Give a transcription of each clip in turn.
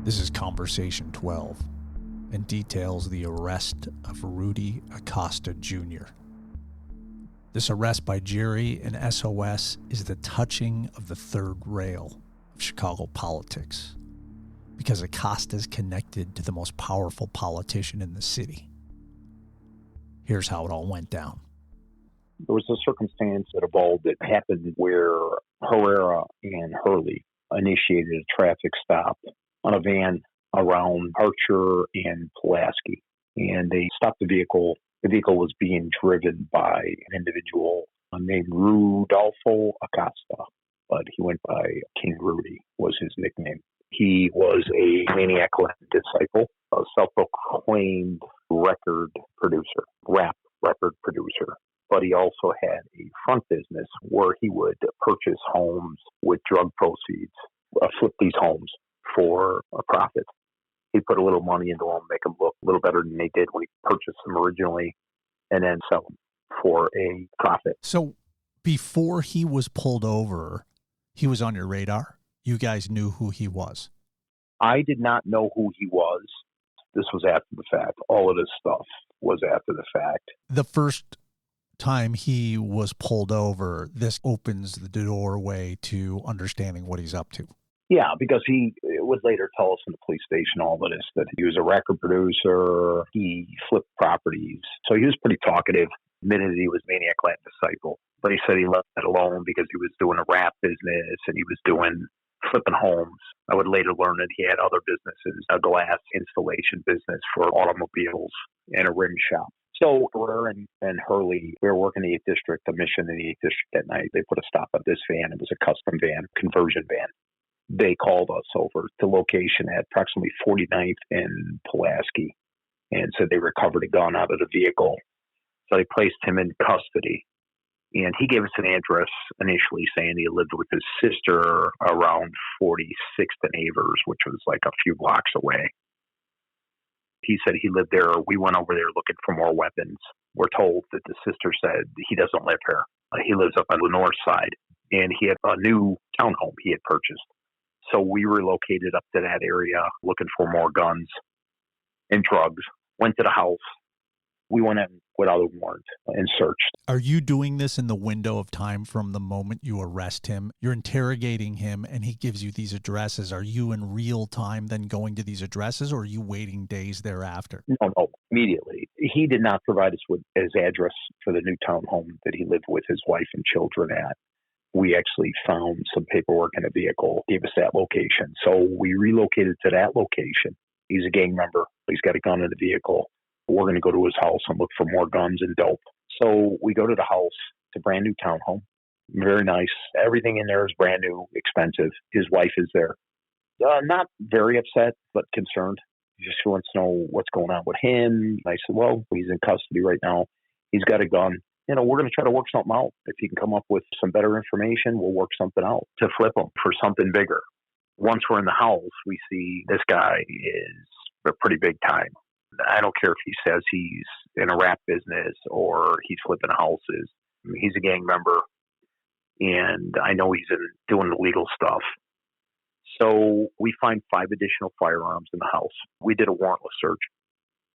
This is Conversation 12 and details the arrest of Rudy Acosta Jr. This arrest by Jerry and SOS is the touching of the third rail of Chicago politics because Acosta is connected to the most powerful politician in the city. Here's how it all went down. There was a circumstance that evolved that happened where Herrera and Hurley initiated a traffic stop on a van around Archer and Pulaski. And they stopped the vehicle. The vehicle was being driven by an individual named Rudolfo Acosta, but he went by King Rudy was his nickname. He was a Maniac Latin disciple, a self-proclaimed record producer, rap record producer. But he also had a front business where he would purchase homes with drug proceeds, flip these homes for a profit. He'd put a little money into them, make them look a little better than they did when he purchased them originally, and then sell them for a profit. So before he was pulled over, he was on your radar? You guys knew who he was? I did not know who he was. This was after the fact. All of this stuff was after the fact. The first time he was pulled over, this opens the doorway to understanding what he's up to. Yeah, because he would later tell us in the police station all of this, that he was a record producer, he flipped properties. So he was pretty talkative, admitted he was Maniac Latin disciple. But he said he left that alone because he was doing a rap business and he was doing flipping homes. I would later learn that he had other businesses, a glass installation business for automobiles and a rim shop. So Herrera and Hurley, we were working in the 8th District, a mission in the 8th District that night. They put a stop on this van. It was a custom van, conversion van. They called us over to location at approximately 49th and Pulaski and said they recovered a gun out of the vehicle. So they placed him in custody. And he gave us an address initially saying he lived with his sister around 46th and Avers, which was like a few blocks away. He said he lived there. We went over there looking for more weapons. We're told that the sister said he doesn't live here. He lives up on the north side. And he had a new townhome he had purchased. So we relocated up to that area looking for more guns and drugs. Went to the house. We went in without a warrant and searched. Are you doing this in the window of time from the moment you arrest him? You're interrogating him and he gives you these addresses. Are you in real time then going to these addresses, or are you waiting days thereafter? No, immediately. He did not provide us with his address for the new townhome that he lived with his wife and children at. We actually found some paperwork in a vehicle, gave us that location. So we relocated to that location. He's a gang member. He's got a gun in the vehicle. We're going to go to his house and look for more guns and dope. So we go to the house. It's a brand new townhome. Very nice. Everything in there is brand new, expensive. His wife is there. Not very upset, but concerned. He just wants to know what's going on with him. I said, well, he's in custody right now. He's got a gun. We're going to try to work something out. If you can come up with some better information, we'll work something out to flip him for something bigger. Once we're in the house, we see this guy is a pretty big time. I don't care if he says he's in a rap business or he's flipping houses. He's a gang member, and I know he's doing illegal stuff. So we find 5 additional firearms in the house. We did a warrantless search.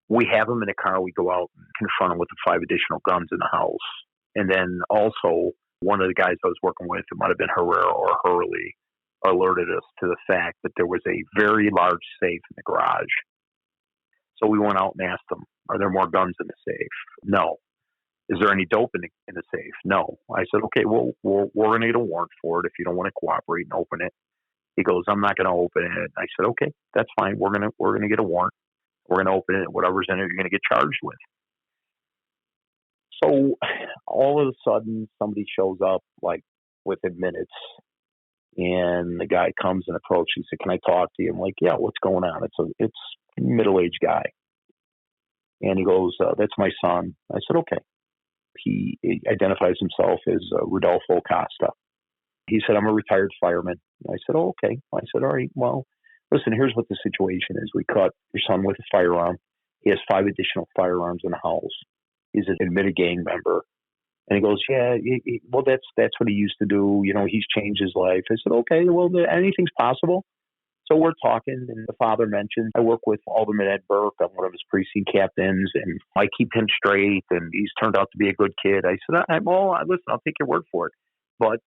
We have him in the car. We go out and confront him with the 5 additional guns in the house. And then also, one of the guys I was working with, it might have been Herrera or Hurley, alerted us to the fact that there was a very large safe in the garage. So we went out and asked them, are there more guns in the safe? No. Is there any dope in the safe? No. I said, okay, well, we're going to get a warrant for it if you don't want to cooperate and open it. He goes, I'm not going to open it. I said, okay, that's fine. We're going to get a warrant. We're going to open it. Whatever's in it, you're going to get charged with. So all of a sudden, somebody shows up like within minutes, and the guy comes and approaches. He said, can I talk to you? I'm like, yeah, what's going on? It's a middle-aged guy. And he goes, that's my son. I said, okay. He identifies himself as Rudolfo Acosta. He said, I'm a retired fireman. I said, oh, okay. I said, all right, well, listen, here's what the situation is. We caught your son with a firearm. He has 5 additional firearms in the house. He's an admitted gang member. And he goes, yeah, well, that's what he used to do. He's changed his life. I said, okay, well, anything's possible. So we're talking, and the father mentioned, I work with Alderman Ed Burke. I'm one of his precinct captains, and I keep him straight, and he's turned out to be a good kid. I said, listen, I'll take your word for it. But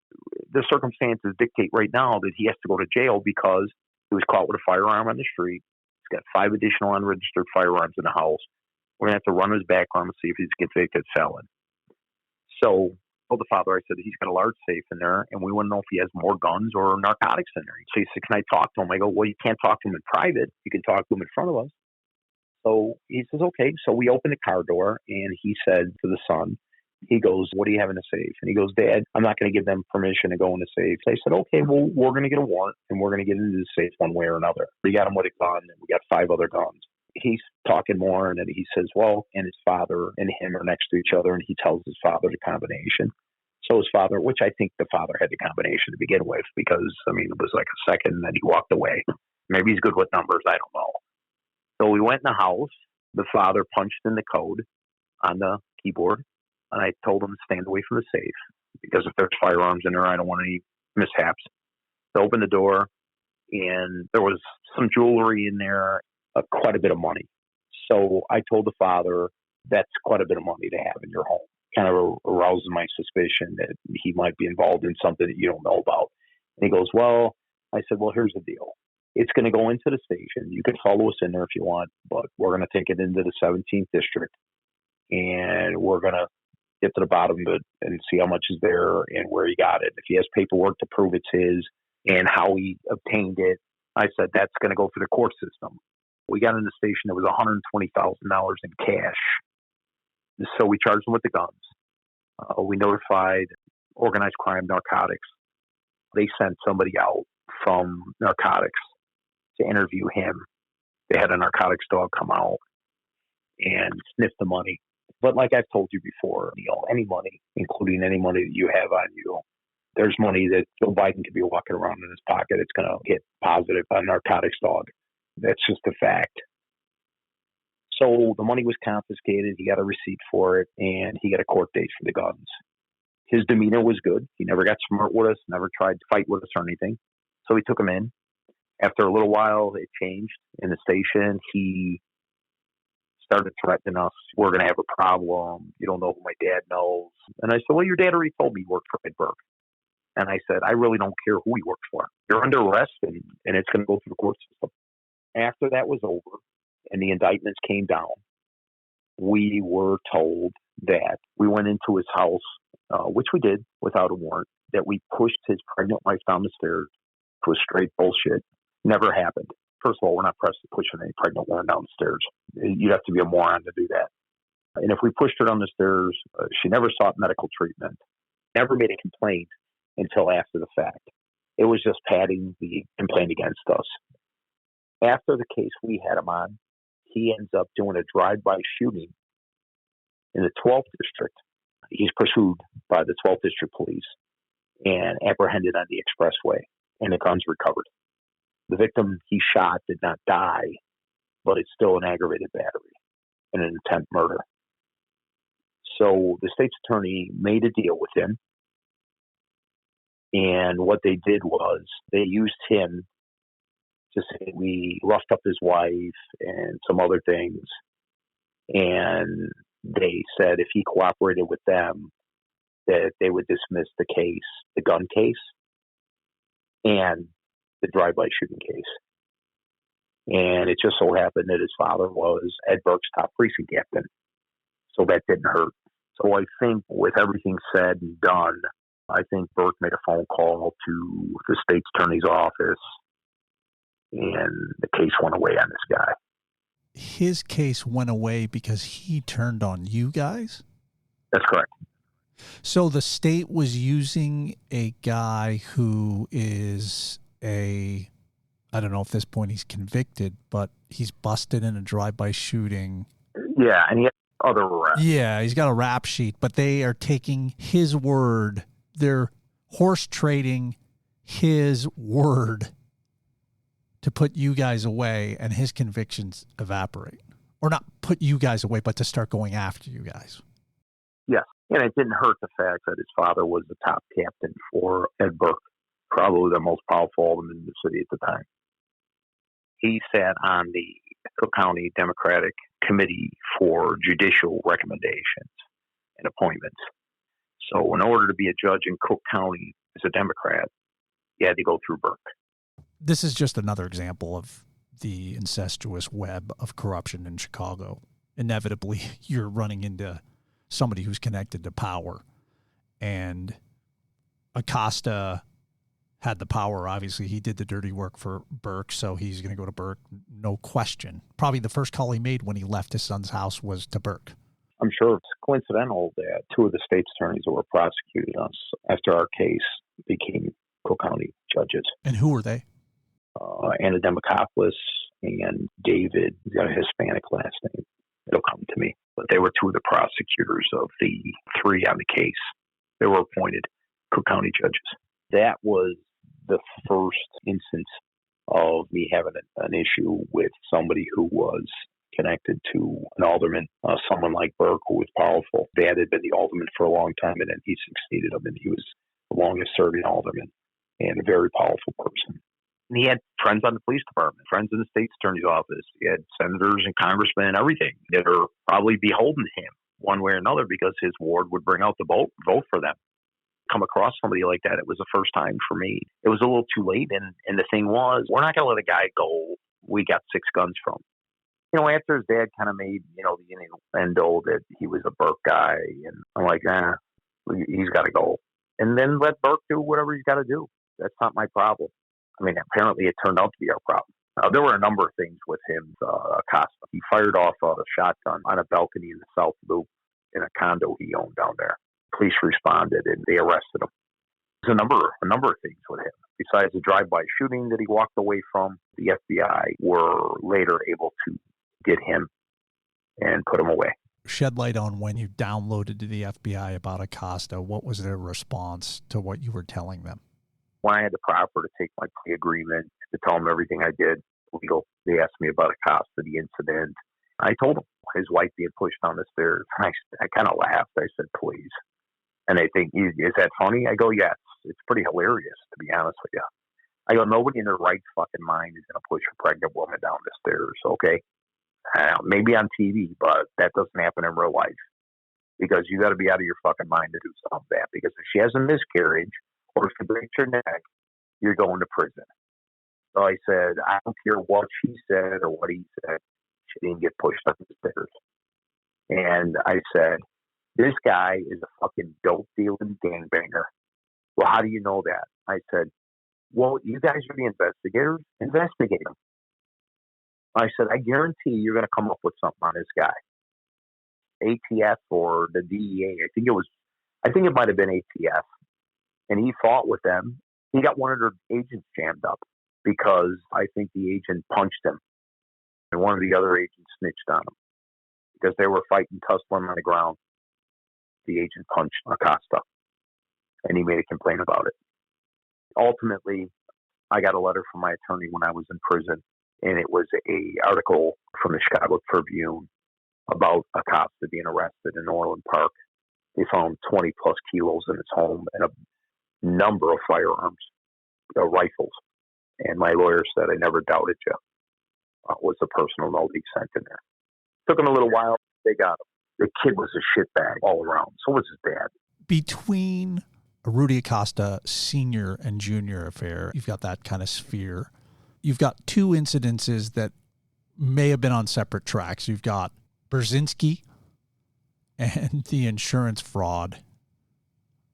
the circumstances dictate right now that he has to go to jail because he was caught with a firearm on the street. He's got 5 additional unregistered firearms in the house. We're going to have to run his background and see if he's a convicted felon. So I told the father, I said, he's got a large safe in there, and we want to know if he has more guns or narcotics in there. So he said, can I talk to him? I go, well, you can't talk to him in private. You can talk to him in front of us. So he says, okay. So we open the car door, and he said to the son, he goes, what do you have in the safe? And he goes, Dad, I'm not going to give them permission to go in the safe. So I said, okay, well, we're going to get a warrant, and we're going to get into the safe one way or another. We got him with a gun, and we got 5 other guns. He's talking more, and then he says, well, and his father and him are next to each other, and he tells his father the combination. So his father, which I think the father had the combination to begin with, because, it was like a second, and then he walked away. Maybe he's good with numbers. I don't know. So we went in the house. The father punched in the code on the keyboard, and I told him to stand away from the safe because if there's firearms in there, I don't want any mishaps. So I opened the door, and there was some jewelry in there, quite a bit of money. So I told the father, that's quite a bit of money to have in your home. Kind of arouses my suspicion that he might be involved in something that you don't know about. And he goes, well, I said, well, here's the deal. It's going to go into the station. You can follow us in there if you want, but we're going to take it into the 17th district, and we're going to get to the bottom of it and see how much is there and where he got it. If he has paperwork to prove it's his and how he obtained it, I said, that's going to go through the court system. We got in the station, there was $120,000 in cash. So we charged him with the guns. We notified organized crime narcotics. They sent somebody out from narcotics to interview him. They had a narcotics dog come out and sniff the money. But like I've told you before, Neil, any money, including any money that you have on you, there's money that Joe Biden could be walking around in his pocket. It's going to hit positive on narcotics dog. That's just a fact. So the money was confiscated. He got a receipt for it, and he got a court date for the guns. His demeanor was good. He never got smart with us, never tried to fight with us or anything. So we took him in. After a little while, it changed in the station. He started threatening us. We're going to have a problem. You don't know who my dad knows. And I said, well, your dad already told me he worked for Ed Burke. And I said, I really don't care who he works for. You're under arrest, and it's going to go through the court system. After that was over and the indictments came down, we were told that we went into his house, which we did without a warrant, that we pushed his pregnant wife down the stairs. It was straight bullshit. Never happened. First of all, we're not pressed to push any pregnant woman down the stairs. You'd have to be a moron to do that. And if we pushed her down the stairs, she never sought medical treatment, never made a complaint until after the fact. It was just padding the complaint against us. After the case we had him on, he ends up doing a drive-by shooting in the 12th district. He's pursued by the 12th district police and apprehended on the expressway, and the gun's recovered. The victim he shot did not die, but it's still an aggravated battery and an attempt murder. So the state's attorney made a deal with him, and what they did was they used him to say we roughed up his wife and some other things, and they said if he cooperated with them that they would dismiss the case, the gun case, and the drive-by shooting case. And it just so happened that his father was Ed Burke's top precinct captain, so that didn't hurt. So I think with everything said and done, I think Burke made a phone call to the state's attorney's office, and the case went away on this guy. His case went away because he turned on you guys? That's correct. So the state was using a guy who is I don't know if at this point he's convicted, but he's busted in a drive-by shooting. Yeah, and he has other arrests. Yeah, he's got a rap sheet, but they are taking his word. They're horse trading his word to put you guys away, and his convictions evaporate. Or not put you guys away, but to start going after you guys. Yes, and it didn't hurt the fact that his father was the top captain for Ed Burke, probably the most powerful alderman in the city at the time. He sat on the Cook County Democratic Committee for Judicial Recommendations and Appointments. So in order to be a judge in Cook County as a Democrat, you had to go through Burke. This is just another example of the incestuous web of corruption in Chicago. Inevitably, you're running into somebody who's connected to power. And Acosta had the power. Obviously, he did the dirty work for Burke, so he's going to go to Burke, no question. Probably the first call he made when he left his son's house was to Burke. I'm sure it's coincidental that two of the state's attorneys that were prosecuting us after our case became Cook County judges. And who were they? Anna Demokopoulos and David, he's got a Hispanic last name. It'll come to me. But they were two of the prosecutors of the three on the case. They were appointed Cook County judges. That was the first instance of me having an issue with somebody who was connected to an alderman, someone like Burke, who was powerful. Dad had been the alderman for a long time, and then he succeeded him, and he was the longest serving alderman and a very powerful person. And he had friends on the police department, friends in the state's attorney's office. He had senators and congressmen and everything that are probably beholden to him one way or another because his ward would bring out the vote for them. Come across somebody like that, it was the first time for me. It was a little too late, and the thing was, we're not going to let a guy go we got 6 guns from. You know, after his dad kind of made, the innuendo that he was a Burke guy, and I'm like, he's got to go. And then let Burke do whatever he's got to do. That's not my problem. I mean, apparently it turned out to be our problem. There were a number of things with him, Acosta. He fired off a shotgun on a balcony in the South Loop in a condo he owned down there. Police responded and they arrested him. There's a number of things with him. Besides the drive-by shooting that he walked away from, the FBI were later able to get him and put him away. Shed light on when you downloaded to the FBI about Acosta. What was their response to what you were telling them? When I had the proffer to take my plea agreement, to tell them everything I did legal, they asked me about Acosta, the incident. I told them his wife being pushed down the stairs. I kind of laughed. I said, please. And they think, is that funny? I go, yes. It's pretty hilarious, to be honest with you. I go, nobody in their right fucking mind is going to push a pregnant woman down the stairs, okay? Maybe on TV, but that doesn't happen in real life. Because you got to be out of your fucking mind to do something like that. Because if she has a miscarriage, or if she breaks her neck, you're going to prison. So I said, I don't care what she said or what he said. She didn't get pushed up the stairs. And I said, this guy is a fucking dope-dealing gangbanger. Well, how do you know that? I said, well, you guys are the investigators. Investigate him. I said, I guarantee you're going to come up with something on this guy. ATF or the DEA. I think it might have been ATF. And he fought with them. He got one of their agents jammed up because I think the agent punched him. And one of the other agents snitched on him because they were fighting, tussling on the ground. The agent punched Acosta, and he made a complaint about it. Ultimately, I got a letter from my attorney when I was in prison, and it was an article from the Chicago Tribune about Acosta being arrested in Orland Park. They found 20 plus kilos in his home and a number of firearms, rifles. And my lawyer said, I never doubted you. Was the personal note he sent in there. Took him a little while. They got him. The kid was a shitbag all around. So was his dad. Between Rudy Acosta senior and junior affair, you've got that kind of sphere. You've got 2 incidences that may have been on separate tracks. You've got Brzezinski and the insurance fraud,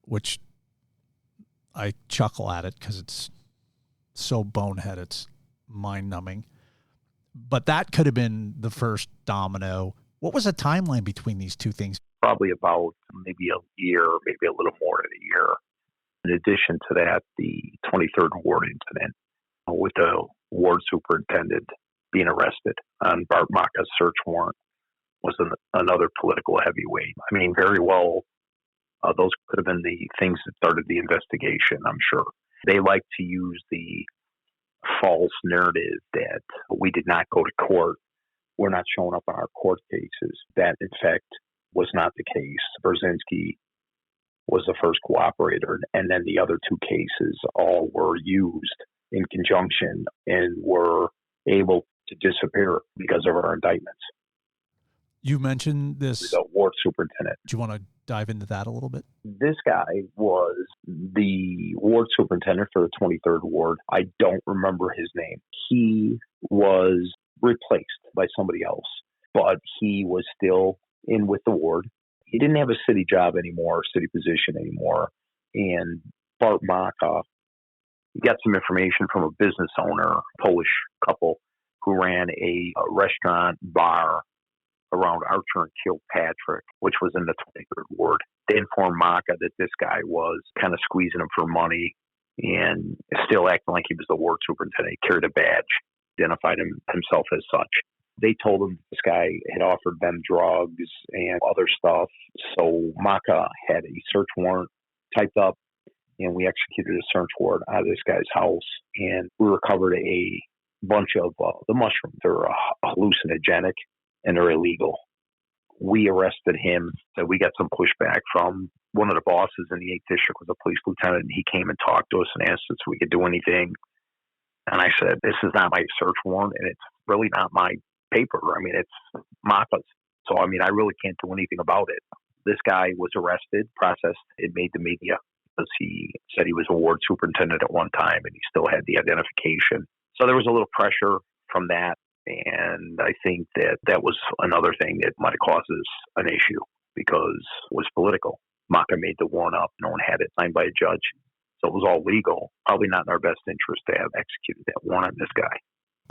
which I chuckle at it because it's so bonehead, it's mind-numbing. But that could have been the first domino. What was the timeline between these 2 things? Probably about maybe a year, maybe a little more than a year. In addition to that, the 23rd ward incident with the ward superintendent being arrested on Bart Macha's search warrant was another political heavyweight. I mean, very well, those could have been the things that started the investigation, I'm sure. They like to use the false narrative that we did not go to court. We're not showing up on our court cases. That, in fact, was not the case. Brzezinski was the first cooperator, and then the other 2 cases all were used in conjunction and were able to disappear because of our indictments. You mentioned this. The ward superintendent. Do you want to dive into that a little bit? This guy was the ward superintendent for the 23rd Ward. I don't remember his name. He was replaced by somebody else, but he was still in with the ward. He didn't have a city job anymore, city position anymore. And Bart Maka, he got some information from a business owner, Polish couple, who ran a restaurant bar around Archer and Kilpatrick, which was in the 23rd Ward. They informed Maka that this guy was kind of squeezing him for money and still acting like he was the ward superintendent. He carried a badge, identified himself as such. They told him this guy had offered them drugs and other stuff. So Maka had a search warrant typed up, and we executed a search warrant out of this guy's house. And we recovered a bunch of the mushrooms. They're hallucinogenic and they're illegal. We arrested him. So we got some pushback from one of the bosses in the 8th District, was a police lieutenant, and he came and talked to us and asked us if we could do anything. And I said, this is not my search warrant, and it's really not my paper. I mean, it's Maka's. So, I mean, I really can't do anything about it. This guy was arrested, processed, it made the media because he said he was a ward superintendent at one time and he still had the identification. So there was a little pressure from that. And I think that was another thing that might have caused us an issue because it was political. Maka made the warrant up. No one had it signed by a judge. So it was all legal. Probably not in our best interest to have executed that warrant on this guy.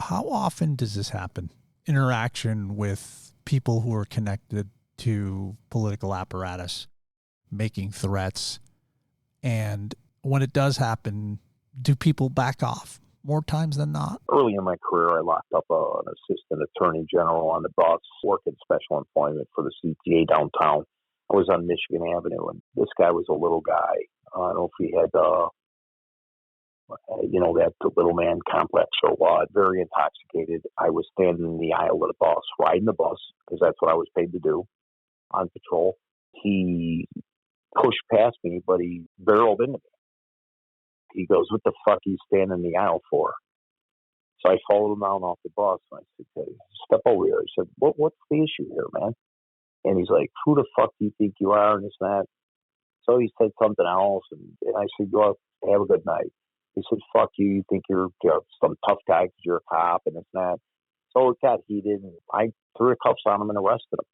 How often does this happen? Interaction with people who are connected to political apparatus, making threats. And when it does happen, do people back off more times than not? Early in my career, I locked up an assistant attorney general on the bus, working special employment for the CTA downtown. I was on Michigan Avenue, and this guy was a little guy. I don't know if he had, that little man complex or what, very intoxicated. I was standing in the aisle of the bus, riding the bus, because that's what I was paid to do, on patrol. He pushed past me, but he barreled into me. He goes, what the fuck are you standing in the aisle for? So I followed him down off the bus, and I said, hey, step over here. I said, what's the issue here, man? And he's like, who the fuck do you think you are, and this and that. So he said something else, and I said, go out, have a good night. He said, fuck you, you think you're some tough guy because you're a cop, and this and that. So it got heated, and I threw the cuffs on him and arrested him.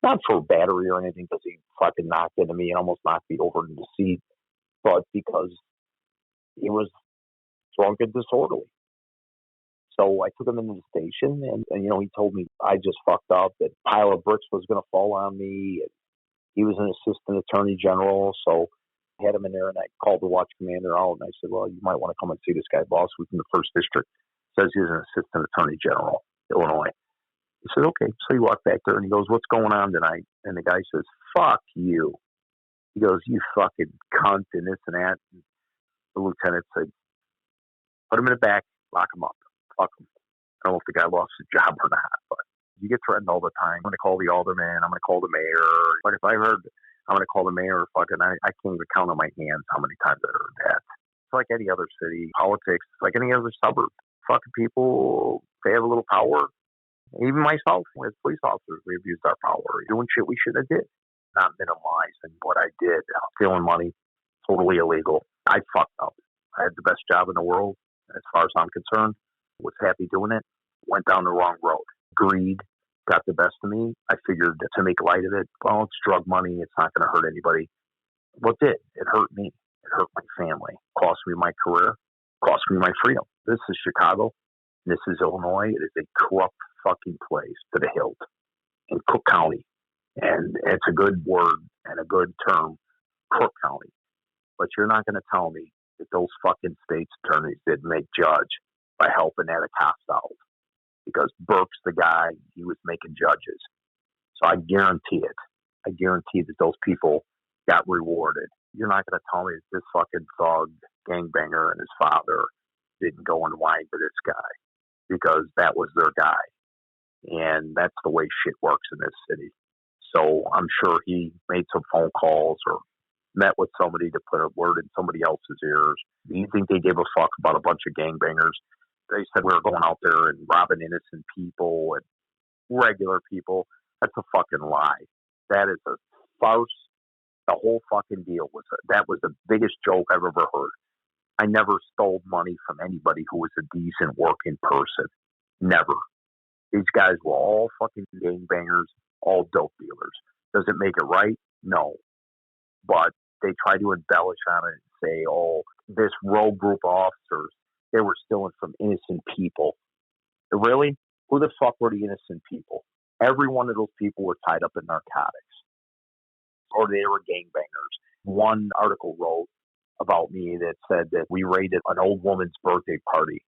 Not for battery or anything, because he fucking knocked into me and almost knocked me over in the seat, but because he was drunk and disorderly. So I took him into the station, and he told me I just fucked up, that a pile of bricks was going to fall on me. He was an assistant attorney general, so I had him in there, and I called the watch commander out, and I said, well, you might want to come and see this guy, boss, who's in the 1st District. Says he's an assistant attorney general, Illinois. He said, okay. So he walked back there, and he goes, what's going on tonight? And the guy says, fuck you. He goes, you fucking cunt, and this and that. And the lieutenant said, put him in the back, lock him up, fuck him. I don't know if the guy lost his job or not, but you get threatened all the time. I'm going to call the alderman. I'm going to call the mayor. But if I heard I'm going to call the mayor, fucking, I can't even count on my hands how many times I heard that. It's like any other city. Politics, it's like any other suburb. Fucking people, they have a little power. Even myself, as police officers, we abused our power. Doing shit we shouldn't have did. Not minimizing what I did. Stealing money, totally illegal. I fucked up. I had the best job in the world, as far as I'm concerned. Was happy doing it. Went down the wrong road. Greed got the best of me. I figured to make light of it, well, it's drug money. It's not going to hurt anybody. What did? It hurt me. It hurt my family. Cost me my career. Cost me my freedom. This is Chicago. This is Illinois. It is a corrupt fucking place to the hilt in Cook County. And it's a good word and a good term, Cook County. But you're not going to tell me that those fucking state's attorneys didn't make judge by helping Anacostia out. Because Burke's the guy, he was making judges. So I guarantee it. I guarantee that those people got rewarded. You're not going to tell me that this fucking thug gangbanger and his father didn't go and whine for this guy. Because that was their guy. And that's the way shit works in this city. So I'm sure he made some phone calls or met with somebody to put a word in somebody else's ears. Do you think they gave a fuck about a bunch of gangbangers they said we were going out there and robbing innocent people and regular people. That's a fucking lie. That is a farce. The whole fucking deal that was the biggest joke I've ever heard. I never stole money from anybody who was a decent working person. Never. These guys were all fucking gangbangers, all dope dealers. Does it make it right? No. But they try to embellish on it and say, oh, this rogue group of officers, they were stealing from innocent people. Really? Who the fuck were the innocent people? Every one of those people were tied up in narcotics. Or they were gangbangers. One article wrote about me that said that we raided an old woman's birthday party,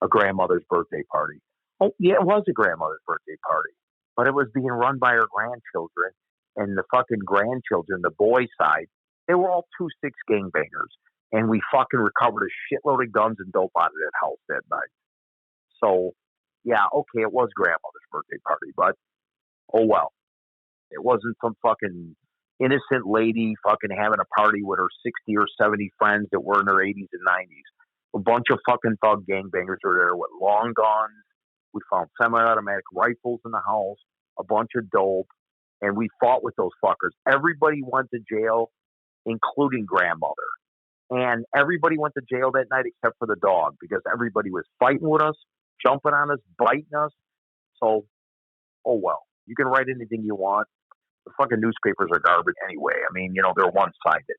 a grandmother's birthday party. Oh, yeah, it was a grandmother's birthday party, but it was being run by her grandchildren, and the fucking grandchildren, the boy side, they were all 2-6 gangbangers, and we fucking recovered a shitload of guns and dope out of that house that night. So, yeah, okay, it was grandmother's birthday party, but oh well. It wasn't some fucking innocent lady fucking having a party with her 60 or 70 friends that were in their 80s and 90s. A bunch of fucking thug gangbangers were there with long guns. We found semi-automatic rifles in the house, a bunch of dope, and we fought with those fuckers. Everybody went to jail, including grandmother. And everybody went to jail that night except for the dog, because everybody was fighting with us, jumping on us, biting us. So, oh well. You can write anything you want. The fucking newspapers are garbage anyway. I mean, they're one-sided.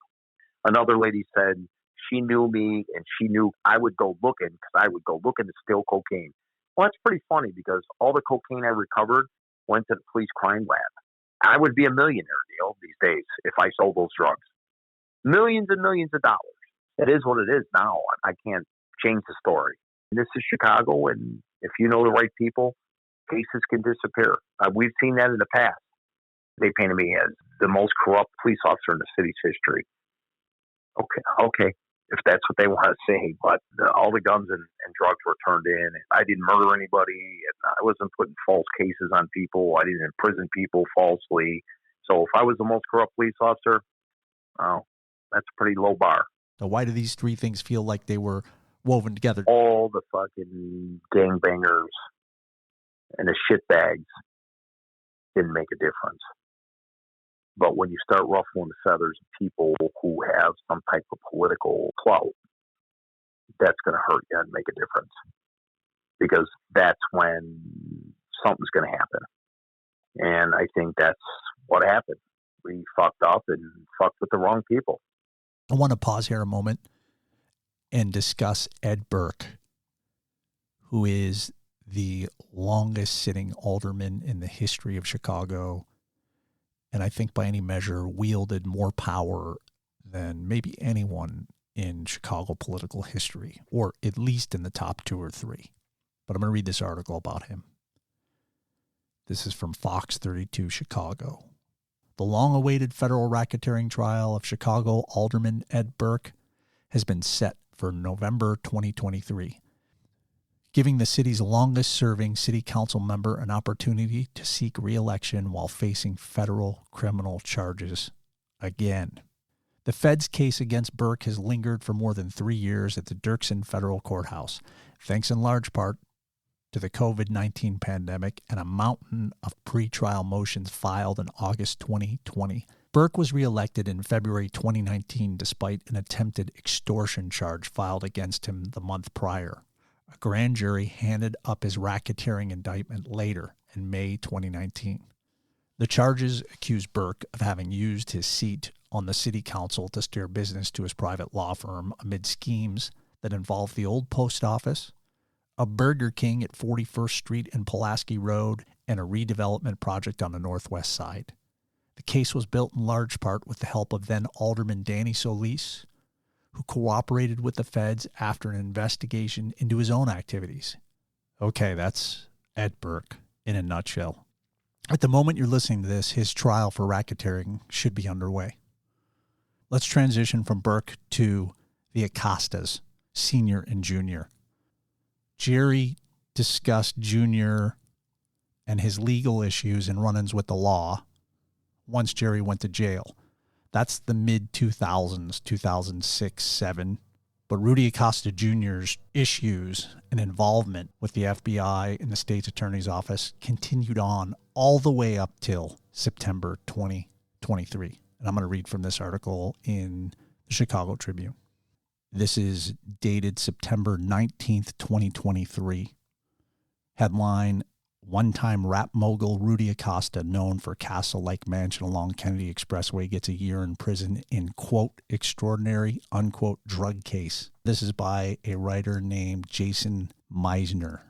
Another lady said she knew me and she knew I would go looking because I would go looking to steal cocaine. Well, that's pretty funny because all the cocaine I recovered went to the police crime lab. I would be a millionaire, these days if I sold those drugs. Millions and millions of dollars. It is what it is now. I can't change the story. This is Chicago, and if you know the right people, cases can disappear. We've seen that in the past. They painted me as the most corrupt police officer in the city's history. Okay, if that's what they want to say. But all the guns and drugs were turned in. And I didn't murder anybody. And I wasn't putting false cases on people. I didn't imprison people falsely. So if I was the most corrupt police officer, that's a pretty low bar. So why do these three things feel like they were woven together? All the fucking gangbangers and the shitbags didn't make a difference. But when you start ruffling the feathers of people who have some type of political clout, that's going to hurt you and make a difference. Because that's when something's going to happen. And I think that's what happened. We fucked up and fucked with the wrong people. I want to pause here a moment and discuss Ed Burke, who is the longest sitting alderman in the history of Chicago, and I think by any measure wielded more power than maybe anyone in Chicago political history, or at least in the top 2 or 3. But I'm going to read this article about him. This is from Fox 32 Chicago. The long-awaited federal racketeering trial of Chicago Alderman Ed Burke has been set for November 2023, giving the city's longest-serving city council member an opportunity to seek re-election while facing federal criminal charges again. The Fed's case against Burke has lingered for more than 3 years at the Dirksen Federal Courthouse, thanks in large part to the COVID-19 pandemic and a mountain of pretrial motions filed in August 2020. Burke was reelected in February 2019 despite an attempted extortion charge filed against him the month prior. A grand jury handed up his racketeering indictment later in May 2019. The charges accuse Burke of having used his seat on the city council to steer business to his private law firm amid schemes that involved the old post office, a Burger King at 41st Street and Pulaski Road, and a redevelopment project on the northwest side. The case was built in large part with the help of then Alderman Danny Solis, who cooperated with the feds after an investigation into his own activities. Okay, that's Ed Burke in a nutshell. At the moment you're listening to this, his trial for racketeering should be underway. Let's transition from Burke to the Acostas, Sr. and Jr. Jerry discussed Jr. and his legal issues and run-ins with the law once Jerry went to jail. That's the mid-2000s, 2006, 2007. But Rudy Acosta Jr.'s issues and involvement with the FBI and the state's attorney's office continued on all the way up till September 2023. And I'm going to read from this article in the Chicago Tribune. This is dated September 19th, 2023. Headline, one-time rap mogul Rudy Acosta, known for Castle Lake Mansion along Kennedy Expressway, gets a year in prison in, quote, extraordinary, unquote, drug case. This is by a writer named Jason Meisner.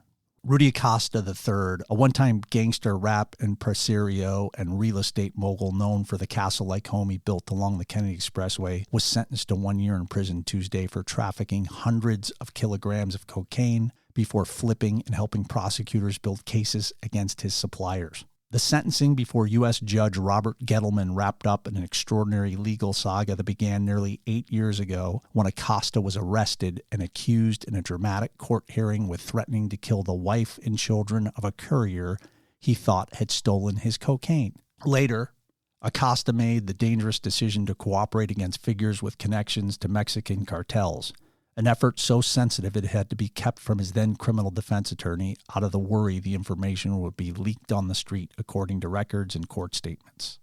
Rudy Acosta III, a one-time gangster rap impresario and real estate mogul known for the Castle Lake home he built along the Kennedy Expressway, was sentenced to 1 year in prison Tuesday for trafficking hundreds of kilograms of cocaine before flipping and helping prosecutors build cases against his suppliers. The sentencing before U.S. Judge Robert Gettleman wrapped up an extraordinary legal saga that began nearly 8 years ago when Acosta was arrested and accused in a dramatic court hearing with threatening to kill the wife and children of a courier he thought had stolen his cocaine. Later, Acosta made the dangerous decision to cooperate against figures with connections to Mexican cartels, an effort so sensitive it had to be kept from his then criminal defense attorney out of the worry the information would be leaked on the street, according to records and court statements.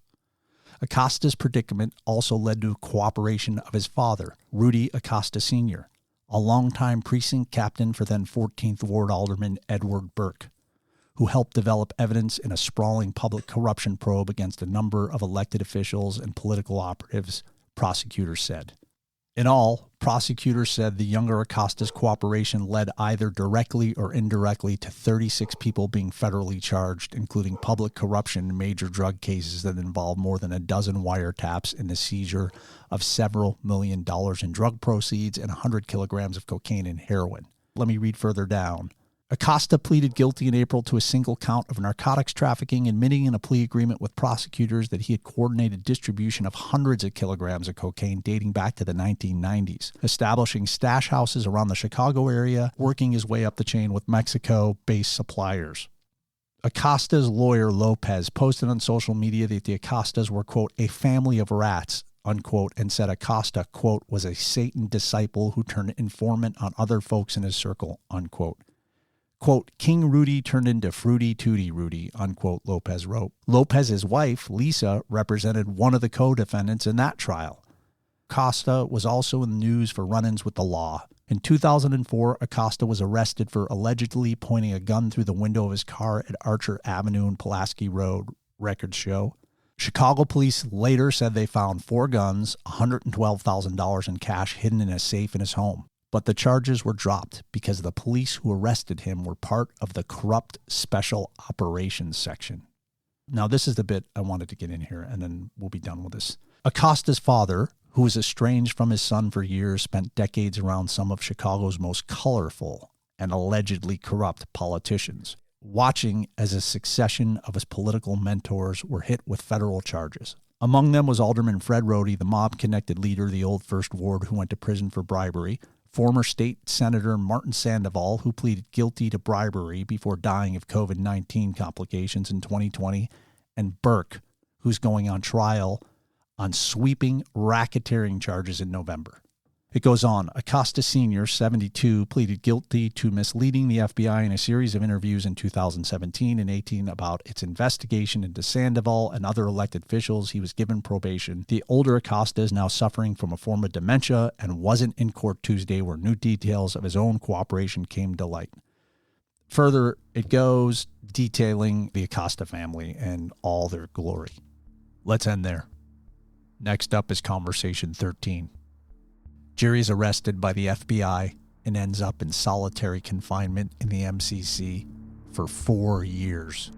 Acosta's predicament also led to cooperation of his father, Rudy Acosta Sr., a longtime precinct captain for then 14th Ward Alderman Edward Burke, who helped develop evidence in a sprawling public corruption probe against a number of elected officials and political operatives, prosecutors said. In all, prosecutors said the younger Acosta's cooperation led either directly or indirectly to 36 people being federally charged, including public corruption in major drug cases that involved more than a dozen wiretaps and the seizure of several $1 million in drug proceeds and 100 kilograms of cocaine and heroin. Let me read further down. Acosta pleaded guilty in April to a single count of narcotics trafficking, admitting in a plea agreement with prosecutors that he had coordinated distribution of hundreds of kilograms of cocaine dating back to the 1990s, establishing stash houses around the Chicago area, working his way up the chain with Mexico-based suppliers. Acosta's lawyer, Lopez, posted on social media that the Acostas were, quote, a family of rats, unquote, and said Acosta, quote, was a Satan disciple who turned informant on other folks in his circle, unquote. Quote, King Rudy turned into Fruity Tooty Rudy, unquote, Lopez wrote. Lopez's wife, Lisa, represented one of the co-defendants in that trial. Acosta was also in the news for run-ins with the law. In 2004, Acosta was arrested for allegedly pointing a gun through the window of his car at Archer Avenue and Pulaski Road, records show. Chicago police later said they found 4 guns, $112,000 in cash hidden in a safe in his home. But the charges were dropped because the police who arrested him were part of the corrupt Special Operations Section. Now, this is the bit I wanted to get in here, and then we'll be done with this. Acosta's father, who was estranged from his son for years, spent decades around some of Chicago's most colorful and allegedly corrupt politicians, watching as a succession of his political mentors were hit with federal charges. Among them was Alderman Fred Rohde, the mob-connected leader of the old First Ward who went to prison for bribery, former state senator Martin Sandoval, who pleaded guilty to bribery before dying of COVID-19 complications in 2020, and Burke, who's going on trial on sweeping racketeering charges in November. It goes on. Acosta Sr., 72, pleaded guilty to misleading the FBI in a series of interviews in 2017 and 18 about its investigation into Sandoval and other elected officials. He was given probation. The older Acosta is now suffering from a form of dementia and wasn't in court Tuesday, where new details of his own cooperation came to light. Further, it goes detailing the Acosta family and all their glory. Let's end there. Next up is Conversation 13. Jerry is arrested by the FBI and ends up in solitary confinement in the MCC for 4 years.